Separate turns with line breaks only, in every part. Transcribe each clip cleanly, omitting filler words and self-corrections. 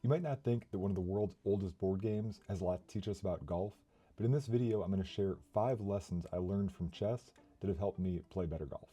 You might not think that one of the world's oldest board games has a lot to teach us about golf, but in this video I'm going to share 5 lessons I learned from chess that have helped me play better golf.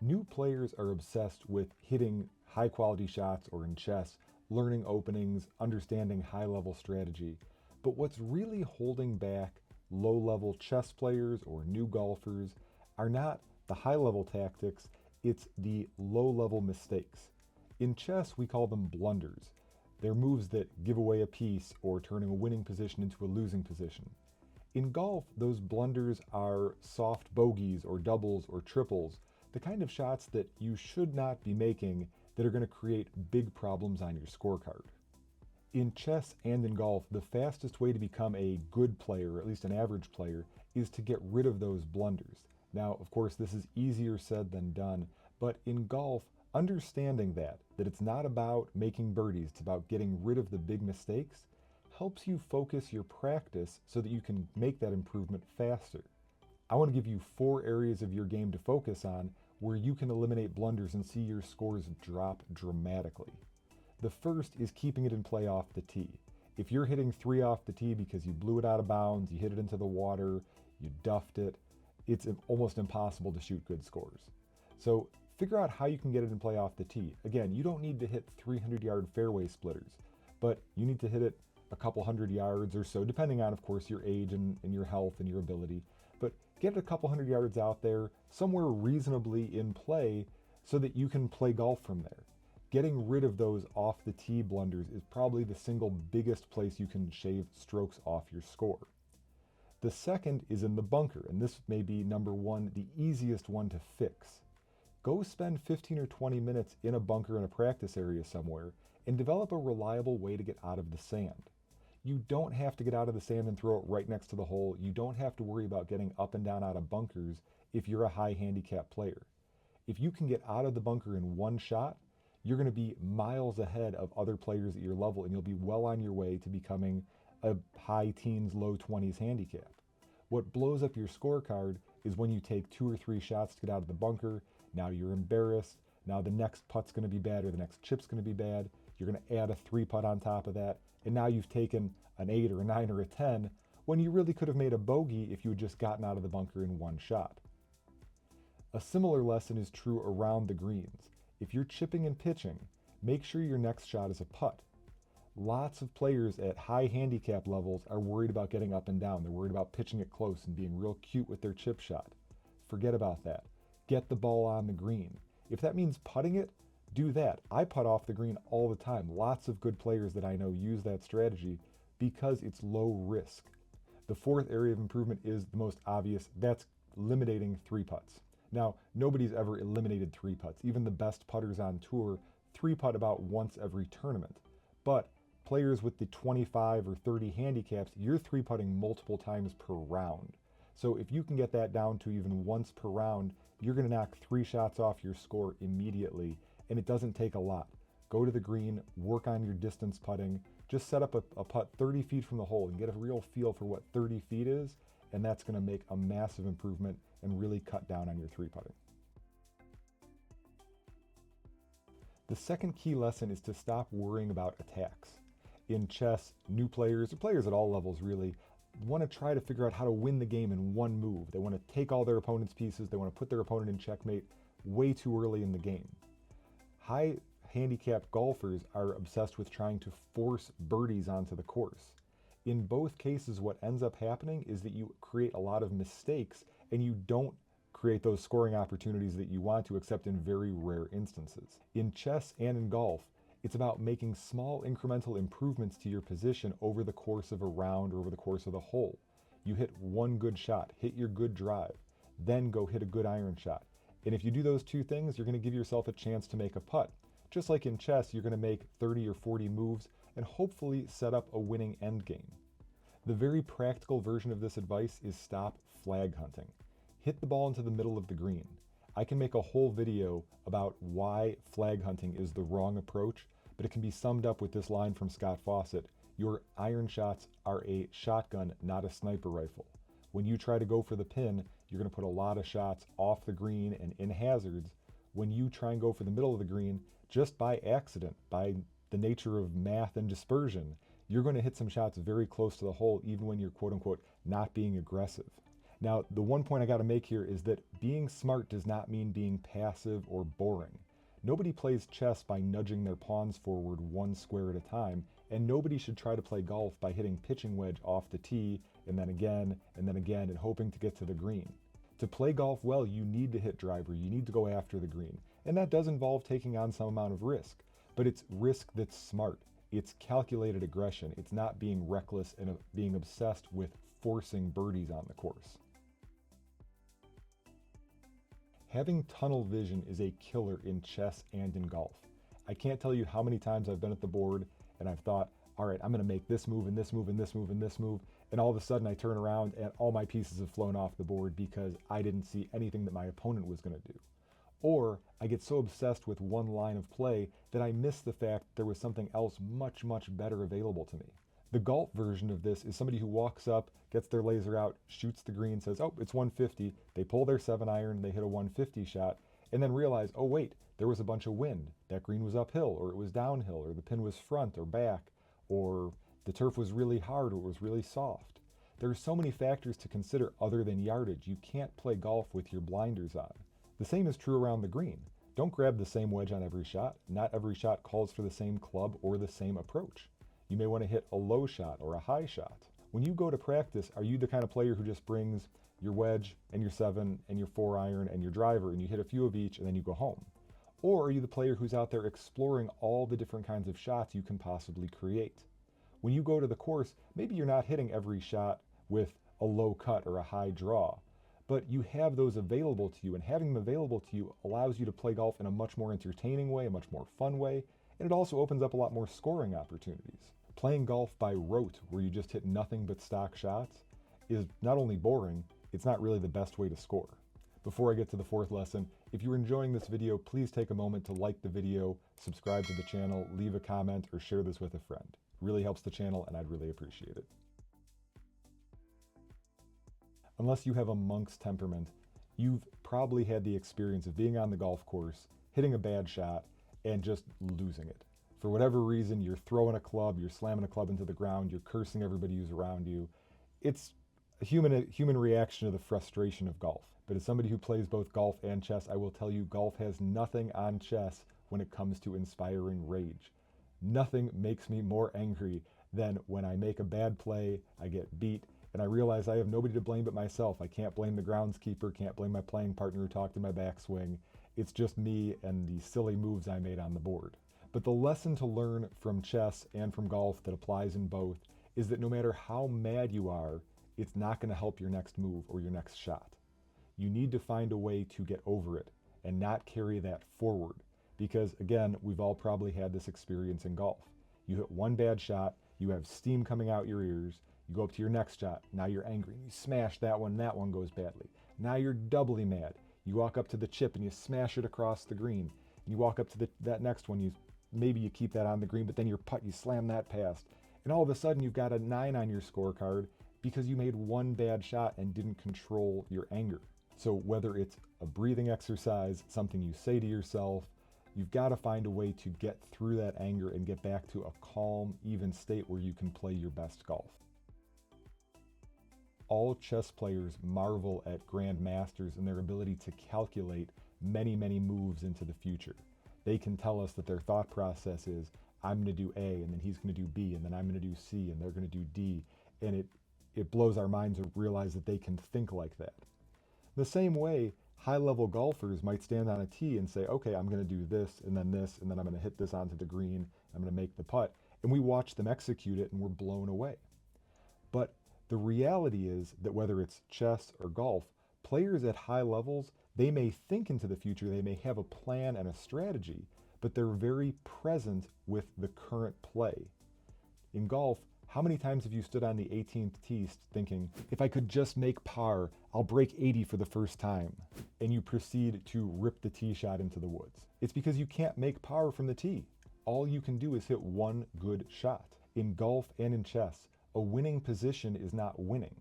New players are obsessed with hitting high quality shots, or in chess, learning openings, understanding high level strategy. But what's really holding back low level chess players or new golfers are not the high level tactics, it's the low level mistakes. In chess, we call them blunders. They're moves that give away a piece or turning a winning position into a losing position. In golf, those blunders are soft bogeys or doubles or triples, the kind of shots that you should not be making that are going to create big problems on your scorecard. In chess and in golf, the fastest way to become a good player, or at least an average player, is to get rid of those blunders. Now, of course, this is easier said than done, but in golf, understanding that it's not about making birdies, it's about getting rid of the big mistakes, helps you focus your practice so that you can make that improvement faster. I want to give you 4 areas of your game to focus on where you can eliminate blunders and see your scores drop dramatically. The first is keeping it in play off the tee. If you're hitting 3 off the tee because you blew it out of bounds, you hit it into the water, you duffed it, it's almost impossible to shoot good scores. So figure out how you can get it in play off the tee. Again, you don't need to hit 300-yard fairway splitters, but you need to hit it a couple hundred yards or so, depending on, of course, your age and your health and your ability. But get it a couple hundred yards out there, somewhere reasonably in play, so that you can play golf from there. Getting rid of those off the tee blunders is probably the single biggest place you can shave strokes off your score. The second is in the bunker, and this may be number 1, the easiest one to fix. Go spend 15 or 20 minutes in a bunker in a practice area somewhere and develop a reliable way to get out of the sand. You don't have to get out of the sand and throw it right next to the hole. You don't have to worry about getting up and down out of bunkers if you're a high handicap player. If you can get out of the bunker in one shot, you're going to be miles ahead of other players at your level, and you'll be well on your way to becoming a high teens, low 20s handicap. What blows up your scorecard is when you take 2 or 3 shots to get out of the bunker. Now you're embarrassed. Now the next putt's going to be bad, or the next chip's going to be bad. You're going to add a 3 putt on top of that, and now you've taken an 8 or a 9 or a 10 when you really could have made a bogey if you had just gotten out of the bunker in one shot. A similar lesson is true around the greens. If you're chipping and pitching, make sure your next shot is a putt. Lots of players at high handicap levels are worried about getting up and down. They're worried about pitching it close and being real cute with their chip shot. Forget about that. Get the ball on the green. If that means putting it, do that. I putt off the green all the time. Lots of good players that I know use that strategy because it's low risk. The 4th area of improvement is the most obvious. That's eliminating 3 putts. Now, nobody's ever eliminated 3 putts. Even the best putters on tour 3 putt about once every tournament. But players with the 25 or 30 handicaps, you're 3 putting multiple times per round. So if you can get that down to even once per round, you're going to knock 3 shots off your score immediately, and it doesn't take a lot. Go to the green, work on your distance putting, just set up a putt 30 feet from the hole and get a real feel for what 30 feet is, and that's going to make a massive improvement and really cut down on your 3 putting. The second key lesson is to stop worrying about attacks. In chess, new players, or players at all levels really, want to try to figure out how to win the game in one move. They want to take all their opponent's pieces, they want to put their opponent in checkmate way too early in the game. High handicap golfers are obsessed with trying to force birdies onto the course. In both cases, what ends up happening is that you create a lot of mistakes and you don't create those scoring opportunities that you want to, except in very rare instances. In chess and in golf, it's about making small incremental improvements to your position over the course of a round or over the course of the hole. You hit one good shot, hit your good drive, then go hit a good iron shot. And if you do those 2 things, you're going to give yourself a chance to make a putt. Just like in chess, you're going to make 30 or 40 moves and hopefully set up a winning endgame. The very practical version of this advice is stop flag hunting. Hit the ball into the middle of the green. I can make a whole video about why flag hunting is the wrong approach, but it can be summed up with this line from Scott Fawcett: your iron shots are a shotgun, not a sniper rifle. When you try to go for the pin, you're going to put a lot of shots off the green and in hazards. When you try and go for the middle of the green, just by accident, by the nature of math and dispersion, you're going to hit some shots very close to the hole even when you're quote unquote not being aggressive. Now, the one point I got to make here is that being smart does not mean being passive or boring. Nobody plays chess by nudging their pawns forward one square at a time, and nobody should try to play golf by hitting pitching wedge off the tee and then again and hoping to get to the green. To play golf well, you need to hit driver, you need to go after the green, and that does involve taking on some amount of risk, but it's risk that's smart. It's calculated aggression. It's not being reckless and being obsessed with forcing birdies on the course. Having tunnel vision is a killer in chess and in golf. I can't tell you how many times I've been at the board and I've thought, all right, I'm going to make this move and this move and this move and this move. And all of a sudden I turn around and all my pieces have flown off the board because I didn't see anything that my opponent was going to do. Or I get so obsessed with one line of play that I miss the fact there was something else much, much better available to me. The golf version of this is somebody who walks up, gets their laser out, shoots the green, says, oh, it's 150. They pull their 7-iron, they hit a 150 shot, and then realize, oh wait, there was a bunch of wind. That green was uphill, or it was downhill, or the pin was front or back, or the turf was really hard or it was really soft. There are so many factors to consider other than yardage. You can't play golf with your blinders on. The same is true around the green. Don't grab the same wedge on every shot. Not every shot calls for the same club or the same approach. You may want to hit a low shot or a high shot. When you go to practice, are you the kind of player who just brings your wedge and your 7 and your 4-iron and your driver and you hit a few of each and then you go home? Or are you the player who's out there exploring all the different kinds of shots you can possibly create? When you go to the course, maybe you're not hitting every shot with a low cut or a high draw, but you have those available to you, and having them available to you allows you to play golf in a much more entertaining way, a much more fun way, and it also opens up a lot more scoring opportunities. Playing golf by rote, where you just hit nothing but stock shots, is not only boring, it's not really the best way to score. Before I get to the fourth lesson, if you're enjoying this video, please take a moment to like the video, subscribe to the channel, leave a comment, or share this with a friend. It really helps the channel and I'd really appreciate it. Unless you have a monk's temperament, you've probably had the experience of being on the golf course, hitting a bad shot, and just losing it. For whatever reason, you're throwing a club, you're slamming a club into the ground, you're cursing everybody who's around you. It's a human reaction to the frustration of golf. But as somebody who plays both golf and chess, I will tell you golf has nothing on chess when it comes to inspiring rage. Nothing makes me more angry than when I make a bad play, I get beat, and I realize I have nobody to blame but myself. I can't blame the groundskeeper, can't blame my playing partner who talked in my backswing. It's just me and the silly moves I made on the board. But the lesson to learn from chess and from golf that applies in both is that no matter how mad you are, it's not going to help your next move or your next shot. You need to find a way to get over it and not carry that forward. Because again, we've all probably had this experience in golf. You hit one bad shot, you have steam coming out your ears, you go up to your next shot, now you're angry, you smash that one goes badly. Now you're doubly mad. You walk up to the chip and you smash it across the green. And you walk up to that next one, maybe you keep that on the green, but then your putt, you slam that past. And all of a sudden you've got a 9 on your scorecard because you made one bad shot and didn't control your anger. So whether it's a breathing exercise, something you say to yourself, you've got to find a way to get through that anger and get back to a calm, even state where you can play your best golf. All chess players marvel at grandmasters and their ability to calculate many, many moves into the future. They can tell us that their thought process is, I'm going to do A, and then he's going to do B, and then I'm going to do C, and they're going to do D. And it blows our minds to realize that they can think like that. The same way, high-level golfers might stand on a tee and say, okay, I'm going to do this, and then I'm going to hit this onto the green, I'm going to make the putt. And we watch them execute it, and we're blown away. But the reality is that whether it's chess or golf, players at high levels, they may think into the future, they may have a plan and a strategy, but they're very present with the current play. In golf, how many times have you stood on the 18th tee thinking, if I could just make par, I'll break 80 for the first time, and you proceed to rip the tee shot into the woods? It's because you can't make par from the tee. All you can do is hit one good shot. In golf and in chess, a winning position is not winning.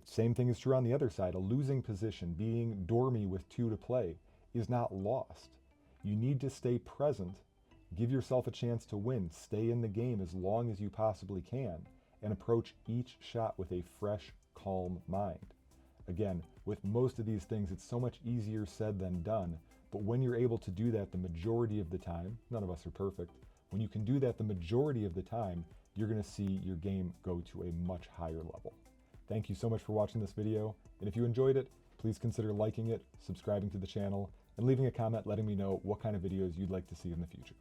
Same thing is true on the other side. A losing position, being dormy with 2 to play, is not lost. You need to stay present Give yourself a chance to win. Stay in the game as long as you possibly can, and approach each shot with a fresh, calm mind. Again, with most of these things, it's so much easier said than done, but when you're able to do that the majority of the time, none of us are perfect, when you can do that the majority of the time, you're going to see your game go to a much higher level. Thank you so much for watching this video, and if you enjoyed it, please consider liking it, subscribing to the channel, and leaving a comment letting me know what kind of videos you'd like to see in the future.